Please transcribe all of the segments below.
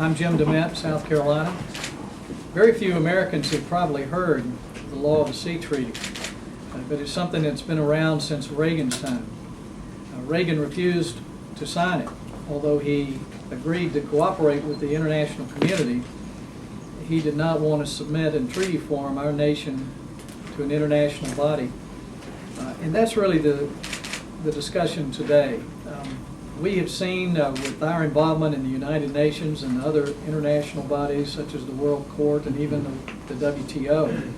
I'm Jim DeMint, South Carolina. Very few Americans have probably heard the Law of the Sea Treaty, but it's something that's been around since Reagan's time. Reagan refused to sign it, although he agreed to cooperate with the international community. He did not want to submit in treaty form our nation to an international body. And that's really the discussion today. We have seen with our involvement in the United Nations and other international bodies such as the World Court and even the WTO,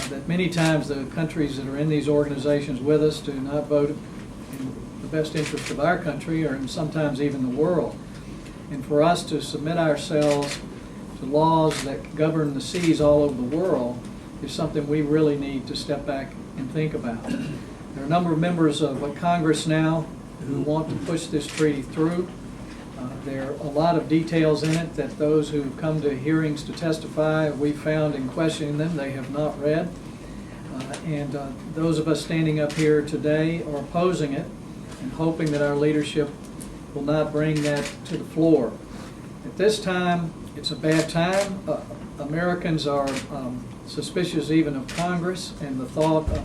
that many times the countries that are in these organizations with us do not vote in the best interest of our country or sometimes even the world. And for us to submit ourselves to laws that govern the seas all over the world is something we really need to step back and think about. There are a number of members of Congress now who want to push this treaty through. There are a lot of details in it that those who have come to hearings to testify, we found in questioning them, they have not read. And those of us standing up here today are opposing it and hoping that our leadership will not bring that to the floor. At this time, it's a bad time. Americans are suspicious even of Congress, and the thought of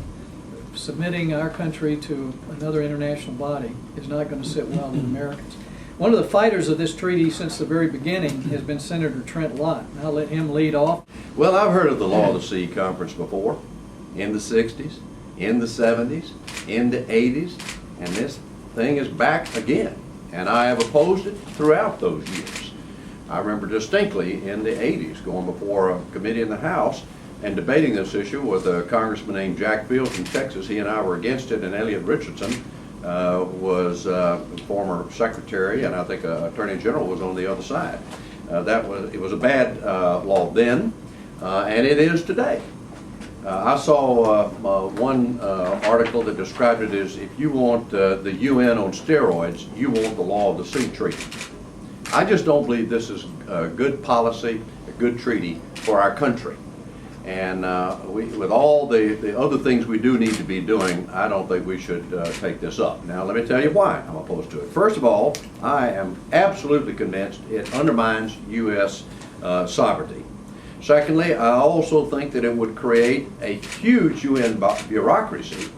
submitting our country to another international body is not going to sit well with Americans. One of the fighters of this treaty since the very beginning has been Senator Trent Lott. I'll let him lead off. Well, I've heard of the Law of the Sea Conference before, in the 60s, in the 70s, in the 80s, and this thing is back again. And I have opposed it throughout those years. I remember distinctly in the 80s going before a committee in the House and debating this issue with a congressman named Jack Fields from Texas. He and I were against it, and Elliot Richardson was former secretary, and I think Attorney General was on the other side. It was a bad law then, and it is today. I saw one article that described it as, if you want the UN on steroids, you want the Law of the Sea Treaty. I just don't believe this is a good policy, a good treaty for our country. And with all the other things we do need to be doing, I don't think we should take this up. Now, let me tell you why I'm opposed to it. First of all, I am absolutely convinced it undermines U.S. sovereignty. Secondly, I also think that it would create a huge UN bureaucracy,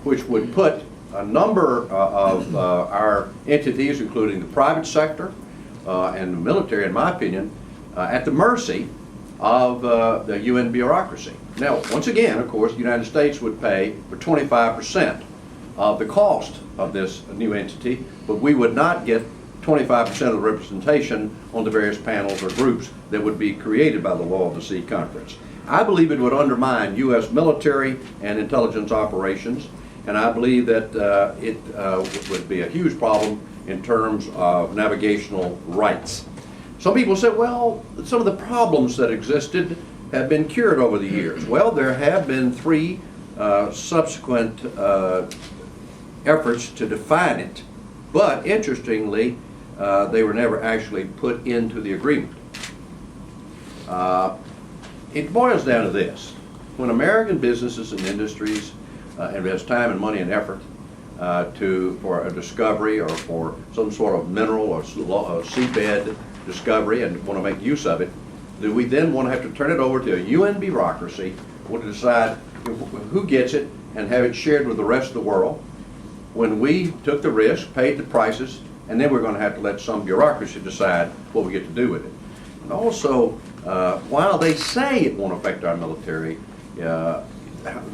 which would put a number of our entities, including the private sector and the military, in my opinion, at the mercy of the UN bureaucracy. Now, once again, of course, the United States would pay for 25% of the cost of this new entity, but we would not get 25% of the representation on the various panels or groups that would be created by the Law of the Sea Conference. I believe it would undermine U.S. military and intelligence operations, and I believe that it would be a huge problem in terms of navigational rights. Some people say, well, some of the problems that existed have been cured over the years. Well, there have been 3 subsequent efforts to define it, but interestingly, they were never actually put into the agreement. It boils down to this. When American businesses and industries invest time and money and effort for a discovery or for some sort of mineral or seabed discovery and want to make use of it, do we then want to have to turn it over to a UN bureaucracy to decide who gets it and have it shared with the rest of the world, when we took the risk, paid the prices, and then we're going to have to let some bureaucracy decide what we get to do with it? And also, while they say it won't affect our military, the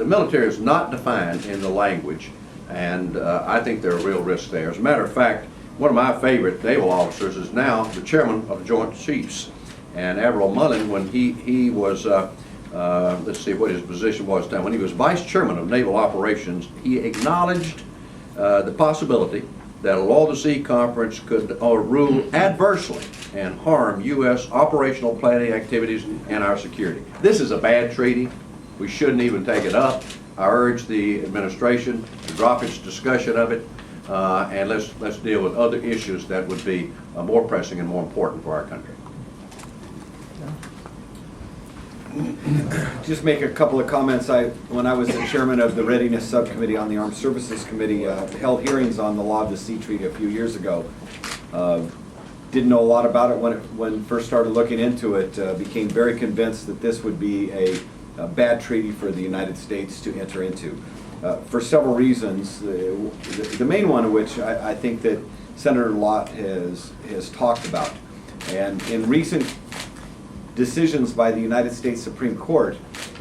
military is not defined in the language, and I think there are real risks there. As a matter of fact, one of my favorite naval officers is now the chairman of the Joint Chiefs. And Admiral Mullen, when he was, let's see what his position was then, when he was vice chairman of naval operations, he acknowledged the possibility that a Law of the Sea Conference could rule adversely and harm U.S. operational planning activities and our security. This is a bad treaty. We shouldn't even take it up. I urge the administration to drop its discussion of it. And let's deal with other issues that would be more pressing and more important for our country. Just make a couple of comments. When I was the chairman of the Readiness Subcommittee on the Armed Services Committee, held hearings on the Law of the Sea Treaty a few years ago. didn't know a lot about it when first started looking into it. Became very convinced that this would be a bad treaty for the United States to enter into. For several reasons, the main one of which I think that Senator Lott has talked about. And in recent decisions by the United States Supreme Court,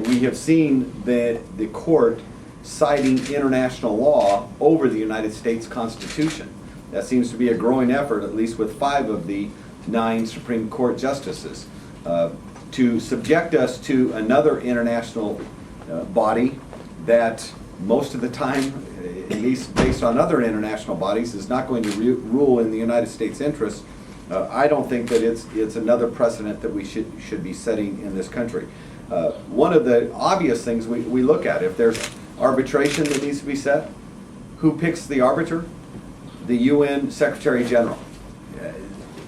we have seen the court citing international law over the United States Constitution. That seems to be a growing effort, at least with 5 of the 9 Supreme Court justices, to subject us to another international body that most of the time, at least based on other international bodies, is not going to rule in the United States' interest. I don't think that it's another precedent that we should be setting in this country. One of the obvious things we look at, if there's arbitration that needs to be set, who picks the arbiter? The UN Secretary General.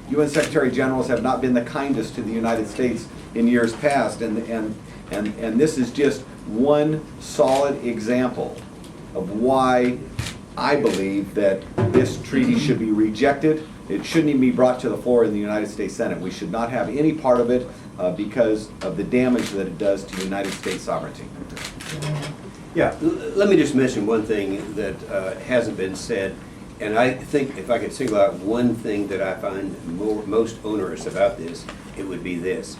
UN Secretary Generals have not been the kindest to the United States in years past, and this is just one solid example of why I believe that this treaty should be rejected. It shouldn't even be brought to the floor in the United States Senate. We should not have any part of it because of the damage that it does to United States sovereignty. Yeah, let me just mention one thing that hasn't been said. And I think if I could single out one thing that I find most onerous about this, it would be this.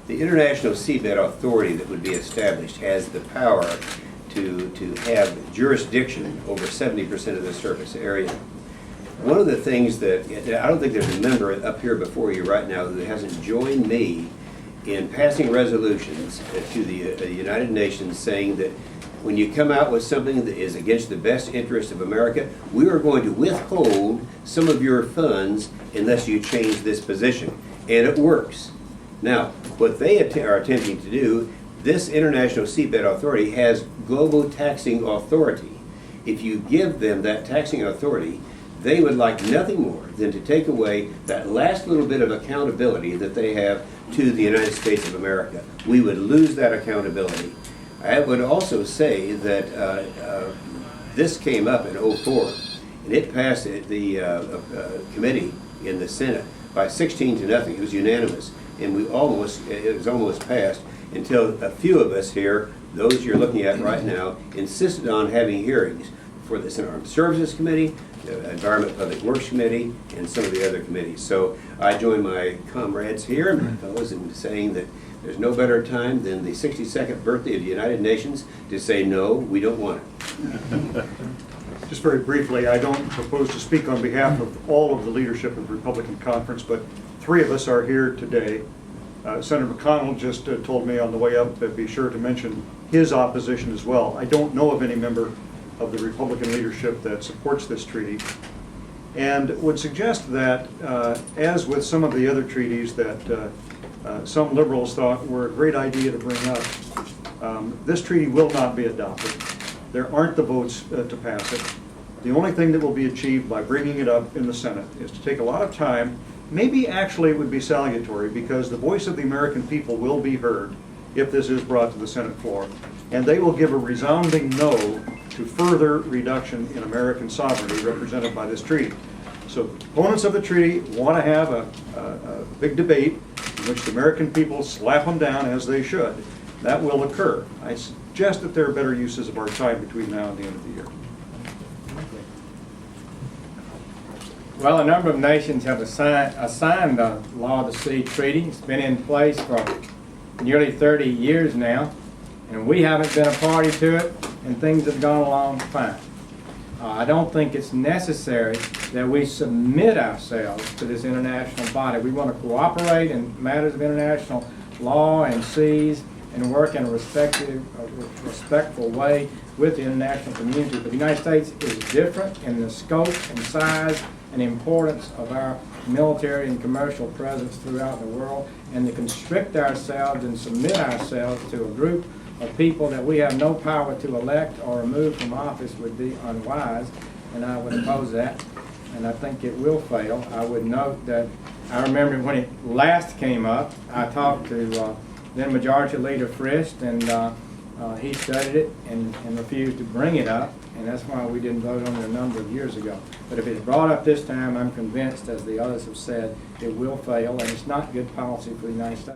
The International Seabed Authority that would be established has the power to have jurisdiction over 70% of the surface area. One of the things that, I don't think there's a member up here before you right now that hasn't joined me in passing resolutions to the United Nations saying that when you come out with something that is against the best interest of America, we are going to withhold some of your funds unless you change this position. And it works. Now, what they are attempting to do, this International Seabed Authority has global taxing authority. If you give them that taxing authority, they would like nothing more than to take away that last little bit of accountability that they have to the United States of America. We would lose that accountability. I would also say that this came up in '04, and it passed the committee in the Senate by 16-0. It was unanimous, and it was almost passed until a few of us here, those you're looking at right now, insisted on having hearings for the Senate Armed Services Committee, the Environment Public Works Committee, and some of the other committees. So I join my comrades here, my fellows, in saying that there's no better time than the 62nd birthday of the United Nations to say, no, we don't want it. Just very briefly, I don't propose to speak on behalf of all of the leadership of the Republican Conference, but 3 of us are here today. Senator McConnell just told me on the way up to be sure to mention his opposition as well. I don't know of any member of the Republican leadership that supports this treaty, and would suggest that, as with some of the other treaties that some liberals thought were a great idea to bring up, this treaty will not be adopted. There aren't the votes to pass it. The only thing that will be achieved by bringing it up in the Senate is to take a lot of time. Maybe actually it would be salutary, because the voice of the American people will be heard if this is brought to the Senate floor, and they will give a resounding no to further reduction in American sovereignty represented by this treaty. So opponents of the treaty want to have a big debate in which the American people slap them down, as they should. That will occur. I suggest that there are better uses of our time between now and the end of the year. Well, a number of nations have assigned the Law of the Sea Treaty. It's been in place for nearly 30 years now, and we haven't been a party to it, and things have gone along fine. I don't think it's necessary that we submit ourselves to this international body. We want to cooperate in matters of international law and seas and work in a respectful way with the international community. But the United States is different in the scope and size and importance of our military and commercial presence throughout the world, and to constrict ourselves and submit ourselves to a group of people that we have no power to elect or remove from office would be unwise, and I would oppose that, and I think it will fail. I would note that I remember when it last came up, I talked to then Majority Leader Frist, and He studied it and refused to bring it up, and that's why we didn't vote on it a number of years ago. But if it's brought up this time, I'm convinced, as the others have said, it will fail, and it's not good policy for the United States.